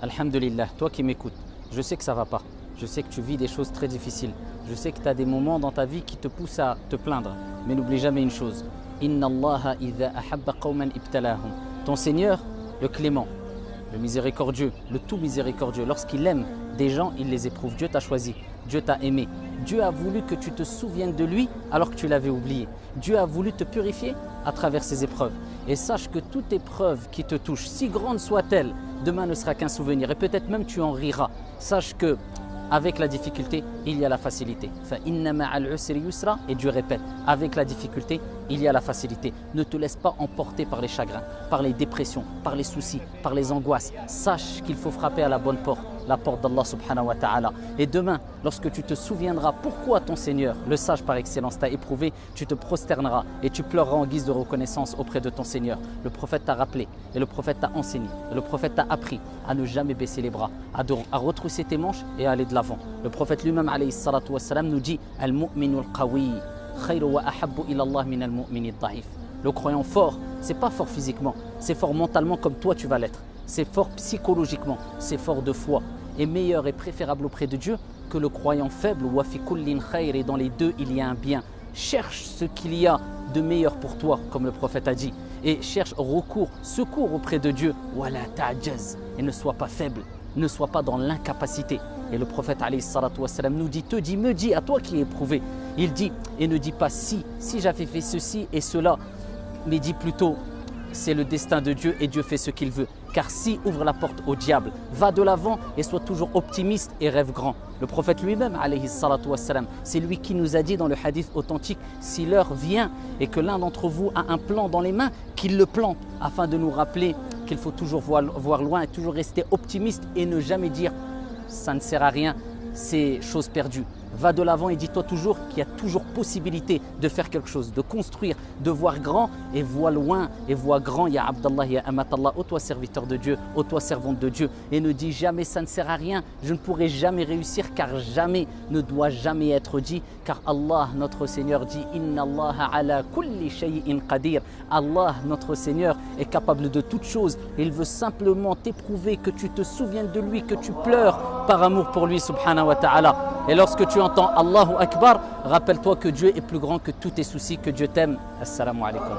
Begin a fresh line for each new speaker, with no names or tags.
Alhamdulillah, toi qui m'écoutes, je sais que ça ne va pas. Je sais que tu vis des choses très difficiles. Je sais que tu as des moments dans ta vie qui te poussent à te plaindre. Mais n'oublie jamais une chose. Inna Allaha idha ahabba qawman ibtalahum. Ton Seigneur, le clément, le miséricordieux, le tout miséricordieux, lorsqu'il aime des gens, il les éprouve. Dieu t'a choisi, Dieu t'a aimé. Dieu a voulu que tu te souviennes de lui alors que tu l'avais oublié. Dieu a voulu te purifier à travers ces épreuves. Et sache que toute épreuve qui te touche, si grande soit-elle, demain ne sera qu'un souvenir et peut-être même tu en riras. Sache que avec la difficulté, il y a la facilité. Et Dieu répète, avec la difficulté, il y a la facilité. Ne te laisse pas emporter par les chagrins, par les dépressions, par les soucis, par les angoisses. Sache qu'il faut frapper à la bonne porte, la porte d'Allah subhanahu wa ta'ala. Et demain, lorsque tu te souviendras pourquoi ton Seigneur, le sage par excellence, t'a éprouvé, tu te prosterneras et tu pleureras en guise de reconnaissance auprès de ton Seigneur. Le prophète t'a rappelé et le prophète t'a enseigné et le prophète t'a appris à ne jamais baisser les bras, à retrousser tes manches et à aller de l'avant. Le prophète lui-même alayhi salatu wassalam, nous dit « Al-mu'minu al-qawi khayru wa ahabbu ila Allah min al-mu'mini al-da'if » Le croyant fort, c'est pas fort physiquement, c'est fort mentalement comme toi tu vas l'être. C'est fort psychologiquement, c'est fort de foi et meilleur et préférable auprès de Dieu que le croyant faible. Wa fi kullin khayr, et dans les deux il y a un bien. Cherche ce qu'il y a de meilleur pour toi, comme le prophète a dit, et cherche secours auprès de Dieu. Wala ta'jaz, et ne sois pas faible, ne sois pas dans l'incapacité. Et le prophète alayhi salatu wassalam nous dit, me dit à toi qui es éprouvé, il dit, et ne dis pas si j'avais fait ceci et cela, mais dis plutôt c'est le destin de Dieu et Dieu fait ce qu'il veut. Car si ouvre la porte au diable, va de l'avant et sois toujours optimiste et rêve grand. Le prophète lui-même, alayhi salatu wassalam, c'est lui qui nous a dit dans le hadith authentique, si l'heure vient et que l'un d'entre vous a un plan dans les mains, qu'il le plante, afin de nous rappeler qu'il faut toujours voir loin et toujours rester optimiste et ne jamais dire ça ne sert à rien, c'est chose perdue. Va de l'avant et dis-toi toujours qu'il y a toujours possibilité de faire quelque chose, de construire, de voir grand et vois loin et vois grand. Ya Abdallah, ya Amatallah, ô toi serviteur de Dieu, ô toi servante de Dieu. Et ne dis jamais ça ne sert à rien, je ne pourrai jamais réussir, car jamais ne doit jamais être dit. Car Allah, notre Seigneur, dit Inna Allah ala kulli shay'in qadir. Allah, notre Seigneur, est capable de toutes choses. Il veut simplement t'éprouver, que tu te souviennes de lui, que tu pleures par amour pour lui, subhanahu wa ta'ala. Et lorsque tu entends Allahu Akbar, rappelle-toi que Dieu est plus grand que tous tes soucis, que Dieu t'aime. Assalamu alaikum.